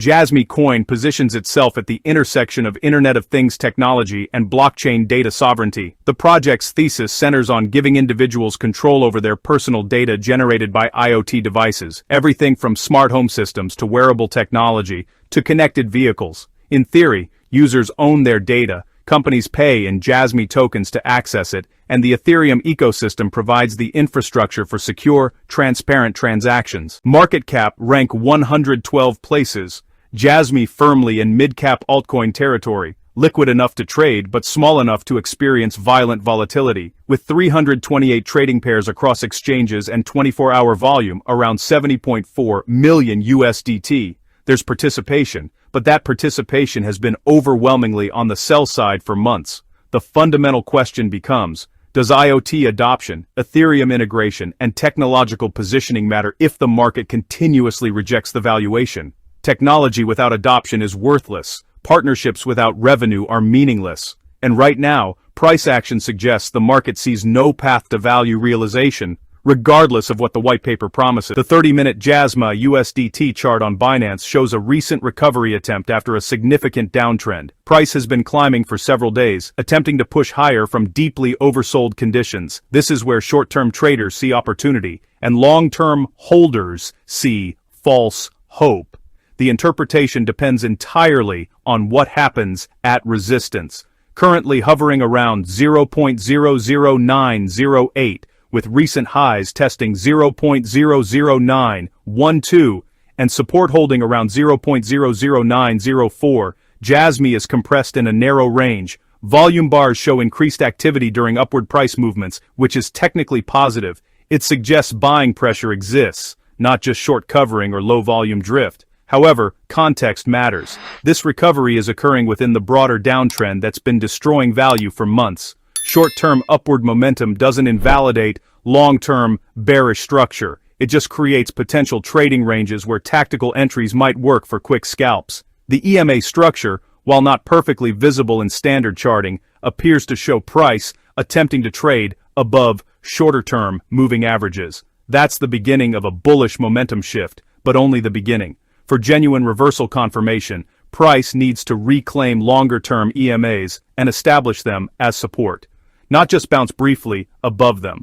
JasmyCoin positions itself at the intersection of Internet of Things technology and blockchain data sovereignty. The project's thesis centers on giving individuals control over their personal data generated by IoT devices, everything from smart home systems to wearable technology to connected vehicles. In theory, users own their data, companies pay in Jasmy tokens to access it, and the Ethereum ecosystem provides the infrastructure for secure, transparent transactions. Market cap rank 112 places. Jasmy firmly in mid-cap altcoin territory, liquid enough to trade but small enough to experience violent volatility. With 328 trading pairs across exchanges and 24-hour volume around 70.4 million USDT, there's participation, but that participation has been overwhelmingly on the sell side for months. The fundamental question becomes, does IoT adoption, Ethereum integration, and technological positioning matter if the market continuously rejects the valuation? Technology without adoption is worthless. Partnerships without revenue are meaningless. And right now, price action suggests the market sees no path to value realization, regardless of what the white paper promises. The 30-minute Jasmy USDT chart on Binance shows a recent recovery attempt after a significant downtrend. Price has been climbing for several days, attempting to push higher from deeply oversold conditions. This is where short-term traders see opportunity, and long-term holders see false hope. The interpretation depends entirely on what happens at resistance, currently hovering around 0.00908, with recent highs testing 0.00912 and support holding around 0.00904. Jasmy is compressed in a narrow range. Volume bars show increased activity during upward price movements, which is technically positive. It suggests buying pressure exists, not just short covering or low volume drift. However, context matters. This recovery is occurring within the broader downtrend that's been destroying value for months. Short-term upward momentum doesn't invalidate long-term bearish structure. It just creates potential trading ranges where tactical entries might work for quick scalps. The EMA structure, while not perfectly visible in standard charting, appears to show price attempting to trade above shorter-term moving averages. That's the beginning of a bullish momentum shift, but only the beginning. For genuine reversal confirmation, price needs to reclaim longer-term EMAs and establish them as support, not just bounce briefly above them.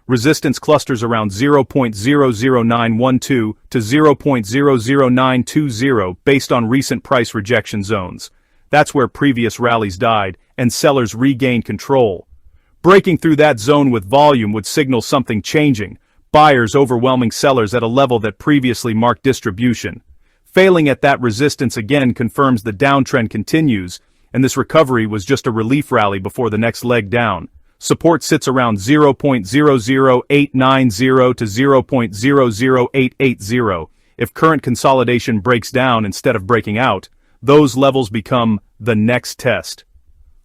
Resistance clusters around 0.00912 to 0.00920 based on recent price rejection zones. That's where previous rallies died and sellers regained control. Breaking through that zone with volume would signal something changing, buyers overwhelming sellers at a level that previously marked distribution. Failing at that resistance again confirms the downtrend continues, and this recovery was just a relief rally before the next leg down. Support sits around 0.00890 to 0.00880. If current consolidation breaks down instead of breaking out, those levels become the next test.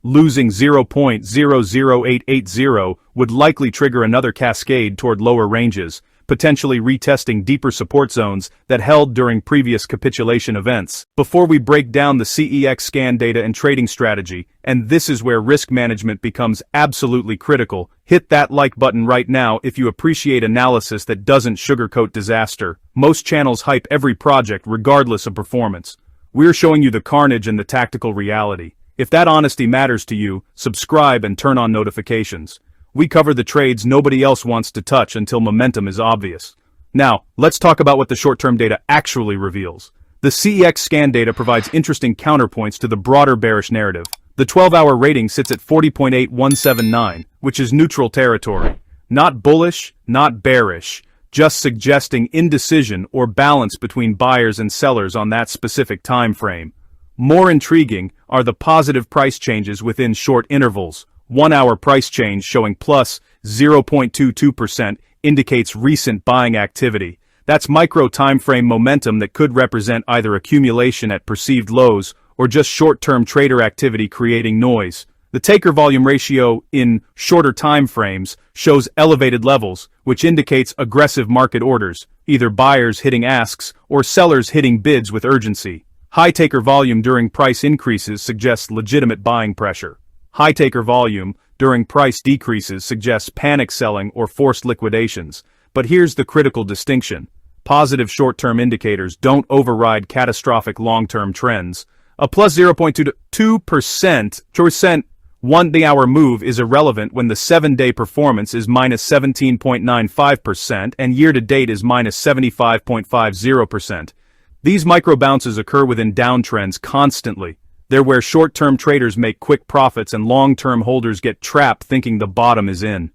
Losing 0.00880 would likely trigger another cascade toward lower ranges, potentially retesting deeper support zones that held during previous capitulation events. Before we break down the CEX scan data and trading strategy, and this is where risk management becomes absolutely critical, hit that like button right now if you appreciate analysis that doesn't sugarcoat disaster. Most channels hype every project regardless of performance. We're showing you the carnage and the tactical reality. If that honesty matters to you, subscribe and turn on notifications. We cover the trades nobody else wants to touch until momentum is obvious. Now, let's talk about what the short-term data actually reveals. The CEX scan data provides interesting counterpoints to the broader bearish narrative. The 12-hour rating sits at 40.8179, which is neutral territory. Not bullish, not bearish, just suggesting indecision or balance between buyers and sellers on that specific time frame. More intriguing are the positive price changes within short intervals. 1-hour price change showing plus 0.22% indicates recent buying activity. That's micro time frame momentum that could represent either accumulation at perceived lows or just short-term trader activity creating noise. The taker volume ratio in shorter time frames shows elevated levels, which indicates aggressive market orders, either buyers hitting asks or sellers hitting bids with urgency. High taker volume during price increases suggests legitimate buying pressure. High taker volume during price decreases suggests panic selling or forced liquidations. But here's the critical distinction. Positive short-term indicators don't override catastrophic long-term trends. A plus 0.2% 1-hour move is irrelevant when the 7-day performance is minus 17.95% and year-to-date is minus 75.50%. These micro bounces occur within downtrends constantly. They're where short-term traders make quick profits and long-term holders get trapped thinking the bottom is in.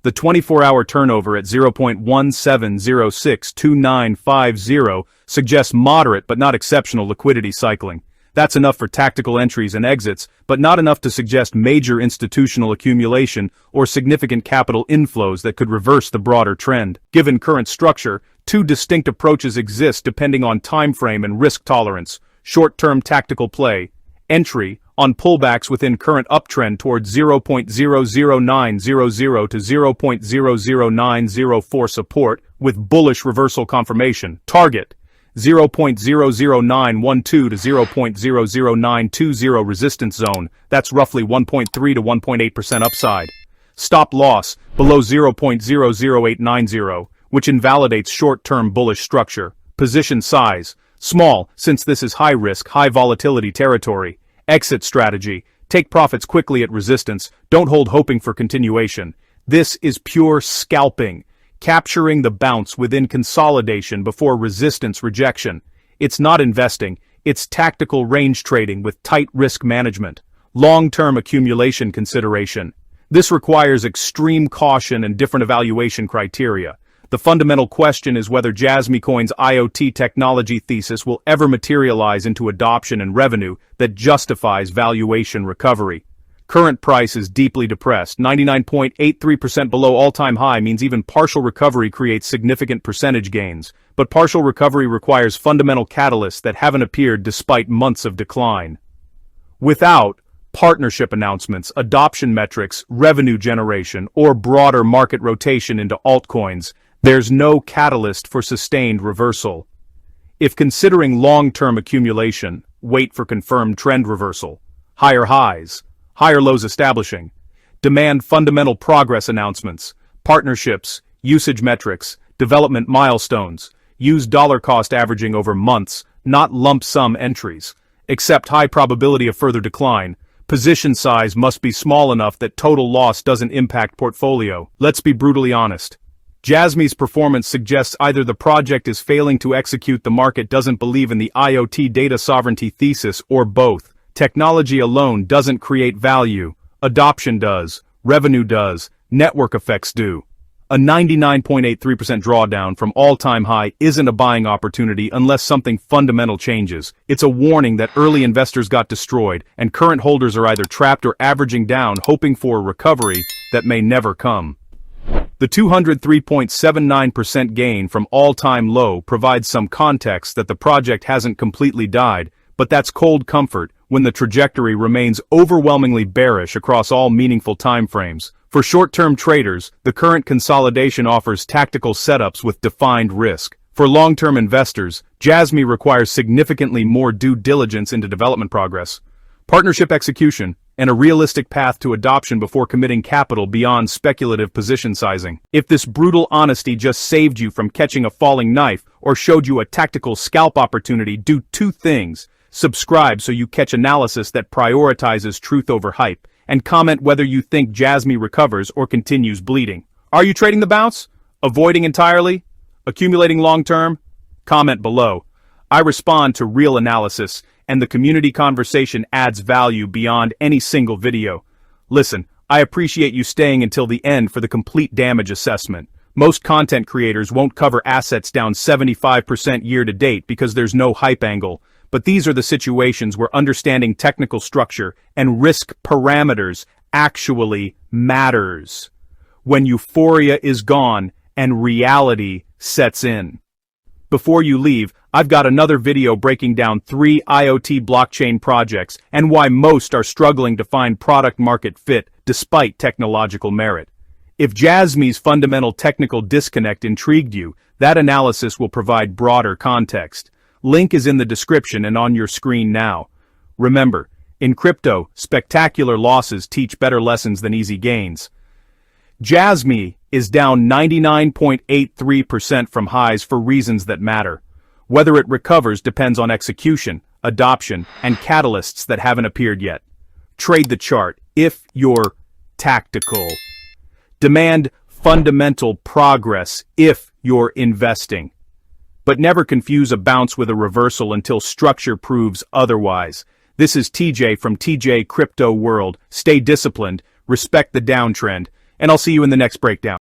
The 24-hour turnover at 0.17062950 suggests moderate but not exceptional liquidity cycling. That's enough for tactical entries and exits, but not enough to suggest major institutional accumulation or significant capital inflows that could reverse the broader trend. Given current structure, two distinct approaches exist depending on time frame and risk tolerance. Short-term tactical play, entry, on pullbacks within current uptrend towards 0.00900 to 0.00904 support, with bullish reversal confirmation. Target, 0.00912 to 0.00920 resistance zone, that's roughly 1.3 to 1.8% upside. Stop loss, below 0.00890, which invalidates short-term bullish structure. Position size, small, since this is high-risk, high-volatility territory. Exit strategy, take profits quickly at resistance, don't hold hoping for continuation. This is pure scalping, capturing the bounce within consolidation before resistance rejection. It's not investing, it's tactical range trading with tight risk management. Long-term accumulation consideration. This requires extreme caution and different evaluation criteria. The fundamental question is whether JasmyCoin's IoT technology thesis will ever materialize into adoption and revenue that justifies valuation recovery. Current price is deeply depressed. 99.83% below all-time high means even partial recovery creates significant percentage gains. But partial recovery requires fundamental catalysts that haven't appeared despite months of decline. Without partnership announcements, adoption metrics, revenue generation, or broader market rotation into altcoins, there's no catalyst for sustained reversal. If considering long-term accumulation, wait for confirmed trend reversal. Higher highs, higher lows establishing. Demand fundamental progress announcements, partnerships, usage metrics, development milestones. Use dollar cost averaging over months, not lump sum entries. Accept high probability of further decline. Position size must be small enough that total loss doesn't impact portfolio. Let's be brutally honest. Jasmy's performance suggests either the project is failing to execute, the market doesn't believe in the IoT data sovereignty thesis, or both. Technology alone doesn't create value. Adoption does. Revenue does. Network effects do. A 99.83% drawdown from all-time high isn't a buying opportunity unless something fundamental changes. It's a warning that early investors got destroyed, and current holders are either trapped or averaging down hoping for a recovery that may never come. The 203.79% gain from all-time low provides some context that the project hasn't completely died, but that's cold comfort when the trajectory remains overwhelmingly bearish across all meaningful timeframes. For short-term traders, the current consolidation offers tactical setups with defined risk. For long-term investors, Jasmy requires significantly more due diligence into development progress, partnership execution, and a realistic path to adoption before committing capital beyond speculative position sizing. If this brutal honesty just saved you from catching a falling knife or showed you a tactical scalp opportunity, do two things. Subscribe so you catch analysis that prioritizes truth over hype, and comment whether you think Jasmy recovers or continues bleeding. Are you trading the bounce? Avoiding entirely? Accumulating long-term? Comment below. I respond to real analysis, and the community conversation adds value beyond any single video. Listen, I appreciate you staying until the end for the complete damage assessment. Most content creators won't cover assets down 75% year-to-date because there's no hype angle. But these are the situations where understanding technical structure and risk parameters actually matters. When euphoria is gone and reality sets in. Before you leave, I've got another video breaking down 3 IoT blockchain projects and why most are struggling to find product market fit despite technological merit. If Jasmy's fundamental technical disconnect intrigued you, that analysis will provide broader context. Link is in the description and on your screen now. Remember, in crypto, spectacular losses teach better lessons than easy gains. Jasmy is down 99.83% from highs for reasons that matter. Whether it recovers depends on execution, adoption, and catalysts that haven't appeared yet. Trade the chart if you're tactical. Demand fundamental progress if you're investing. But never confuse a bounce with a reversal until structure proves otherwise. This is TJ from TJ Crypto World. Stay disciplined, respect the downtrend, and I'll see you in the next breakdown.